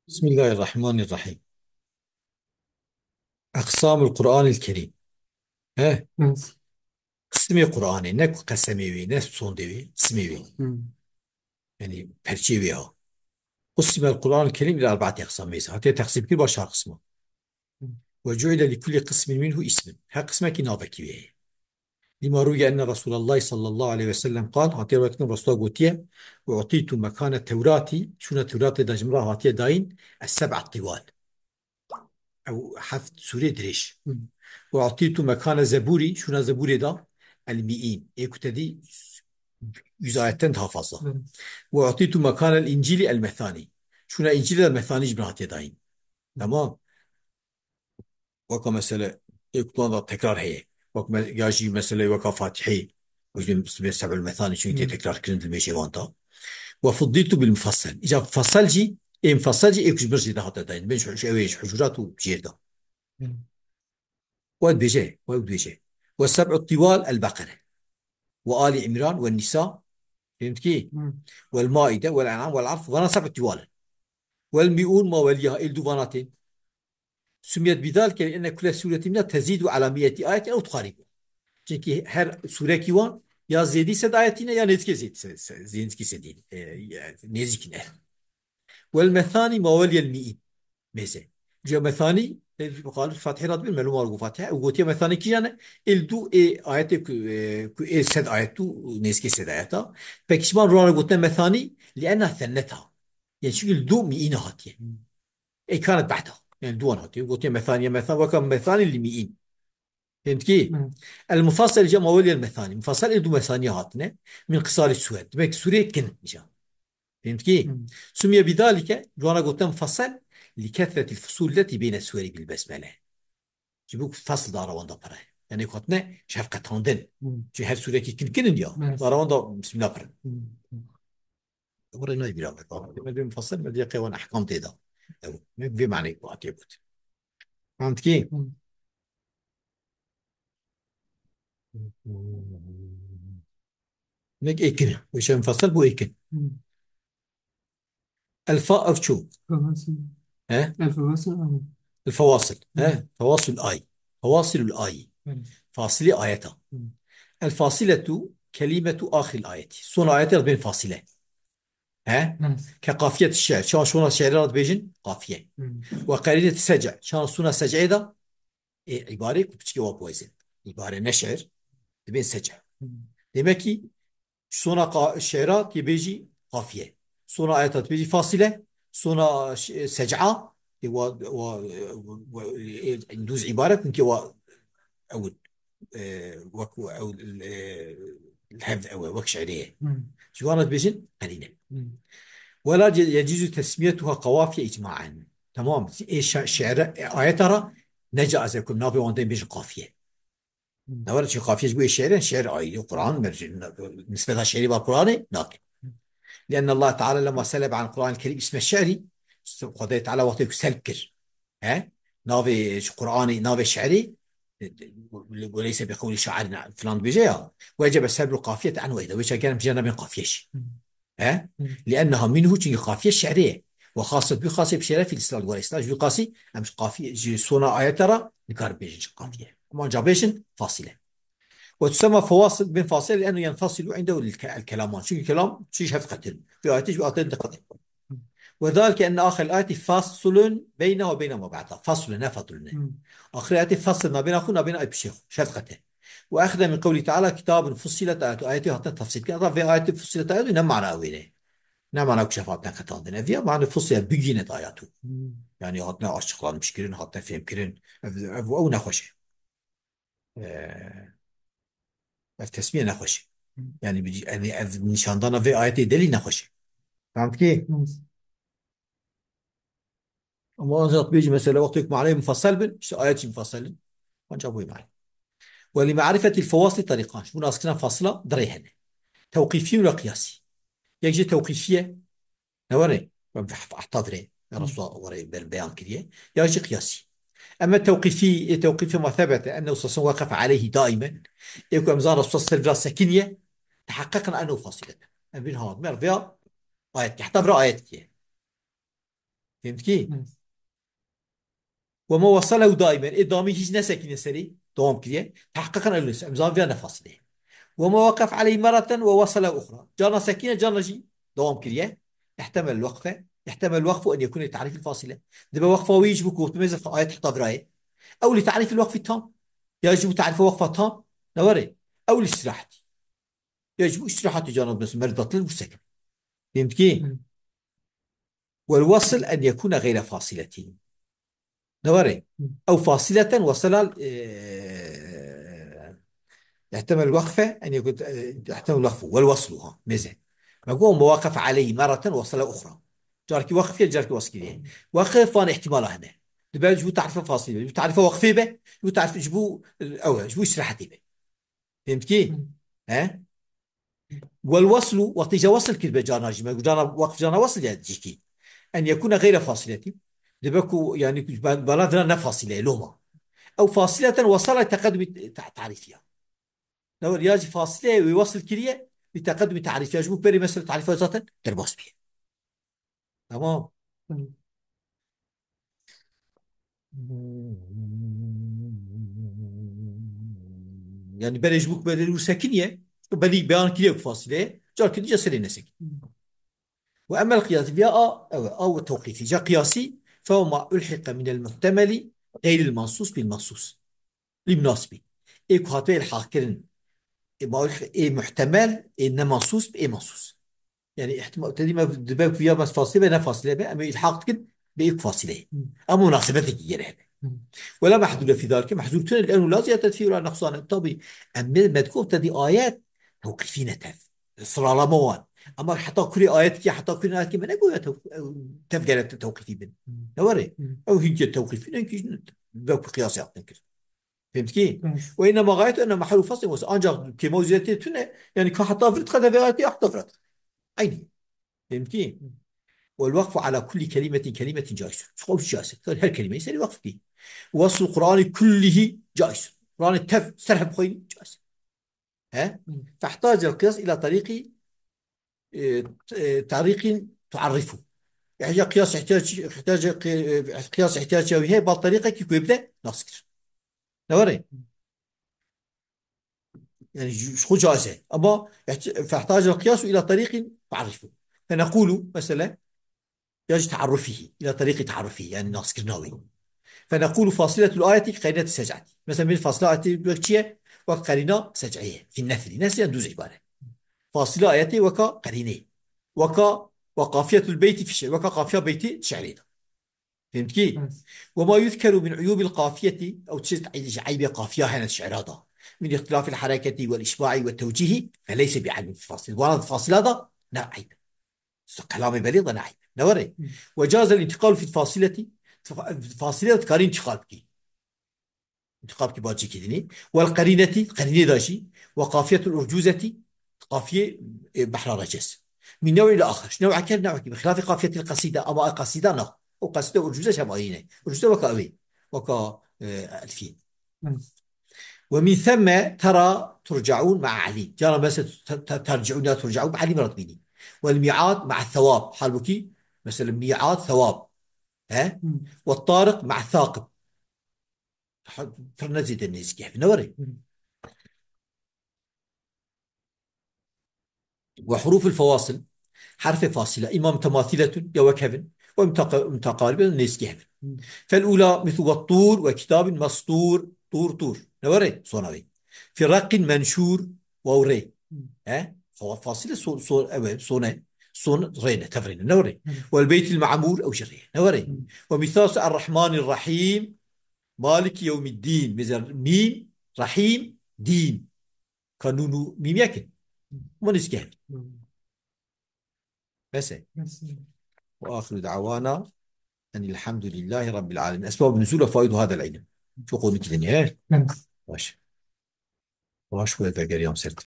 بسم الله الرحمن الرحيم. أقسام القرآن الكريم. ها Evet. قسمي قرآني نك قسمي ناس صوندي اسمي Hmm. يعني برشيويها. قسم القرآن الكريم إلى أربعة أقسام مثلا حتى تقسيم كل بشر قسمه، وجعل لكل قسم منه اسم، ها قسمه كنافك به. لما روي أن رسول الله صلى الله عليه وسلم قال هاتي وقت رسول قوتيه وأعطيت مكان التوراة، شنو التوراة دا جمرة هاتي داين السبع الطوال أو حفظ سورة دريش. Hmm. وأعطيت مكان زبوري، شنو زبوري دا المئين إيكو yüz ayetten daha fazla. Evet. Ve atitu makanel İncil'i el methani. Şuna İncil'i el methani cibrat edeyim. Tamam. Vaka mesele kulağında da tekrar heye. Vak yaji mesele vaka fatihi. Vücudun seb'ül methani çünkü Hmm. tekrar kırıntı vanta. Ve fudditu bil mufassal. İca mufassalci mufassalci ek bir daha edeyim. Ben şu eveş hucurat u cirda. Evet. واد بيجي والسبع الطوال البقرة وآل عمران والنساء. فهمت كيف؟ Hmm. والمائدة والأنعام والعرف وانا سبع طوال. والمئون ما وليها الدوفانات سميت بذلك لأن كل سورة منها تزيد على 100 آية أو تقاربها. Çünkü her sure ki var ya zedi sed ayetine ya nezki zedki sedin nezikine. Vel methani ma vel yelmi'in meze. Jo methani قالوا فاتحة راد بالمعلومة ورقو فاتحة وقوتي مثلا كي يعني الدو آيات سد آياتو نسكي سد آياتا فكشمان رونا قلتنا مثاني لأنها ثنتها يعني شو الدو مئين هاتيه أي كانت بعدها يعني دون هاتيه قلت مثانية مثلا وكان مثاني اللي مئين. فهمت كيف؟ Evet. المفصل جاء مولي المثاني مفصل إدو مثانية هاتنا من قصار السؤال دمك سوريا كنت جاء. فهمت كيف؟ Hmm. سمي بذلك جوانا قلت مفصل لكثرة الفصول التي بين السور بالبسملة. جيبوك فصل دارا واندا برا يعني قلتنا شفقة تاندن Hmm. جو هر سوريا كي كن يا Evet. دارا واندا بسم الله برا. Hmm. ورينا يبيلا ما بين مفصل ما دي قوان أحكام تيدا أو ما بمعنى قوات يبوت. فهمت كيف؟ Hmm. نك إيكن وش مفصل بو إيكن Hmm. الفاء أو شو. Babası. ها Babası. Evet. الفواصل Hmm. ها فواصل الآي فواصل الآي Evet. فاصلة آياتها. Hmm. الفاصلة كلمة آخر الآية صون آيات بين فاصلة. ها Evet. كقافية الشعر شان شون الشعر بيجن قافية. Hmm. وقرينة السجع شان صون السجع إذا إيه عبارة كتشكي وابويزن عبارة نشعر بين سجع. Hmm. demek ki sonra şerat يبيجي قافية sonra آيات بيجي فاصلة sonra سجعة ندوز عبارة كنك أو أو الحفظ أو وك شعرية Hmm. شو كانت بيجن قليلة. Hmm. ولا يجوز تسميتها قوافي إجماعا. تمام إيش شعر آياتها نجا أز يكون نافي وانتين بيجن قافية. Hmm. نورد شي قافية بيجي الشعر شعر آية القرآن بالنسبة لها شعري بالقرآن لكن لأن الله تعالى لما سلب عن القرآن الكريم اسم الشعري قضي تعالى وقت سلكر ها نافي قرآني نافي شعري وليس بقول شاعر فلان بيجيها وجب سلب القافية عنه إذا وش كان بجانا من قافيش. ها Hmm. لأنها منه تجي قافية شعرية وخاصة بخاصة بشعرية في الإسلام والإسلام جو قاسي أمس قافية جي صنع آية ترى نقارب بيجي قافية ما جابيشن فاصلة. وتسمى فواصل بين فاصل لأنه ينفصل عنده الكلامان شو الكلام شو شفقة في آية وآية دقة. وذلك أن آخر الآية فاصل بينه وبين ما بعدها فصل نفط Hmm. آخر الآية فصل ما بين أخونا وبين أبشيخ شفقته. وأخذ من قوله تعالى كتاب فصلت آياته آياته حتى تفصيل كذا في آية فصلت آياته نعم معنى أوله نعم معنى كشفاتنا كتابنا فيها معنى فصلت بيجينت آياته Hmm. يعني هاتنا أشتغلان مشكلين هاتنا فهم كرين أو نخوش التسمية نخوش يعني بيجي يعني نشاندانا في آية دليل نخوش. فهمت كيف؟ Evet. أما أنت بيجي مثلا وقت يكون عليه مفصل بن آيات مفصل ما جابوه معي. ولمعرفة الفواصل طريقان شو ناسكنا فاصلة دريهن توقيفي ولا قياسي. يجي توقيفية نوري أحتضري Hmm. رسول وري بالبيان كذي يجي قياسي. أما توقيفي ما ثبت أنه صلى الله وقف عليه دائما يكون أمزان رسول صلى الله عليه وسلم سكنية تحققنا أنه فاصلة بين هذا مرضى آيات اعتبره آيات كي. فهمت كي؟ نعم. وما وصله دائما إدامي هيج نسكي نسري دوام كي تحققا الناس امزان فيها نفاصله. وما وقف عليه مرة ووصله أخرى جانا سكينة جانا جي دوام كريه. احتمل الوقفة، يحتمل الوقف أن يكون لتعريف الفاصلة. دابا وقفة ويجب وتميز في آية تحت براية، أو لتعريف الوقف التام يجب تعريف وقفة تام نوري، أو الاستراحة يجب استراحة جانب بس مرضى والسكن. فهمت كي؟ نعم. والوصل أن يكون غير فاصلة نوري، نعم. أو فاصلة وصل يحتمل الوقفة أن يكون يحتمل الوقف والوصلها ميزة. نقول مواقف عليه مرة وصلة أخرى، جارك وقف جارك وصل وقف فان احتمال هنا. دابا جبو تعرف فاصلة، جبو تعرف وقفي به، جبو تعرف جبو أو جبو استراحتي به. فهمت كي؟ نعم. ها. والوصل وقت جا وصل كذا جانا جما جانا وقف جانا وصل يعني جيكي أن يكون غير فاصلة. دابا يعني بلادنا فاصلة لوما، أو فاصلة وصل تقدم تعريفها. لو رياضي فاصلة ويوصل كلية لتقدم تعريف يجب بري مثلا تعريفها ذاتا تربص بيه. تمام. نعم. يعني بري يجبوك بري ساكنية بلي بيان كلية فاصلة جار كلية جسر نسك. وأما القياس فيها أو التوقيفي جاء قياسي فهو ما ألحق من المحتمل غير المنصوص بالمنصوص لمناسبة. إيه كهاتي الحاكرين ما ألحق إيه محتمل إيه منصوص بإيه منصوص. يعني احتمال تدي ما دباب فيها بس فاصلة بين فاصلة بين أما الحاق كن بيك فاصلة أما مناسبتك يجري. ولا محدود في ذلك محدود لأنه لا زيادة فيه ولا نقصان طبي. أما مذكور تدي آيات توقيفين صرالا موان. أما حتى كل آيات كي حتى كل آيات كي من أقول تفجر توقيفي بن نوري، أو هي توقيفين إنك ذوق قياس يعطيك. فهمت كي؟ وإنما غايته أن محل فصل وأنجا كموزيتي تنا يعني كحتى فرد خذ في آياتي حتى فرد عيني. فهمت كي؟ والوقف على كل كلمة كلمة جائز، شو جائز هر كلمة يصير وقف فيه. وصل القرآن كله جائز، القرآن التف سرح بخير جائز. ها. فاحتاج القياس إلى طريق تعرفه. يعني قياس قياس احتاج وهي بالطريقة كيف يبدأ نسكر نوري. يعني شو جائزة أما فاحتاج القياس إلى طريق تعرفه. فنقول مثلا يجب تعرفه إلى طريق تعرفه يعني نسكر ناوي. فنقول فاصلة الآية قرينة السجعة مثلا من فاصلة الوقتية وقرينة سجعية في النثر نثر دوز عبارة. فاصلة آياتي وكا قرينة وكا وقافية البيت في الشعر وكا قافية بيت شعرين. فهمت كي؟ وما يذكر من عيوب القافية أو تشد عيب قافية هنا الشعر هذا من اختلاف الحركة والإشباع والتوجيه فليس بعيب في الفاصل ورد الفاصل هذا لا عيب. كلام بليغ لا عيب نوري. وجاز الانتقال في الفاصلة فاصلة قرين انتقال بكي انتقال كي باجي كدني. والقرينة قرينة داشي. وقافية الأرجوزة قافية بحر رجس من نوع إلى آخر نوع كان نوع بخلاف قافية القصيدة أما القصيدة لا وقصيدة أرجوزة شمالية أرجوزة وكأوي وكا ألفين. ومن ثم ترى ترجعون مع علي جرى مثلا ترجعون ترجعون مع علي مرتبيني. والميعاد مع الثواب حال بكي مثلا ميعاد ثواب. ها. والطارق مع الثاقب فرنزيد الناس كيف نوري. وحروف الفواصل حرف فاصلة إما متماثلة يا وكهف ومتقاربة الناس كيف. فالأولى مثل والطور وكتاب مسطور طور طور نوري صونوي في رق منشور ووري. ها فاصلة صونة صون رينة تفرين نوري. والبيت المعمور أو شريه نوري. ومثال الرحمن الرحيم مالك يوم الدين مثل ميم رحيم دين كانونو ميم يكن من اسكه بس. وآخر دعوانا أن الحمد لله رب العالمين. أسباب نزول فوائد هذا العلم شو قول مثل النهاية. نعم. باش باش ولا تقريهم سرت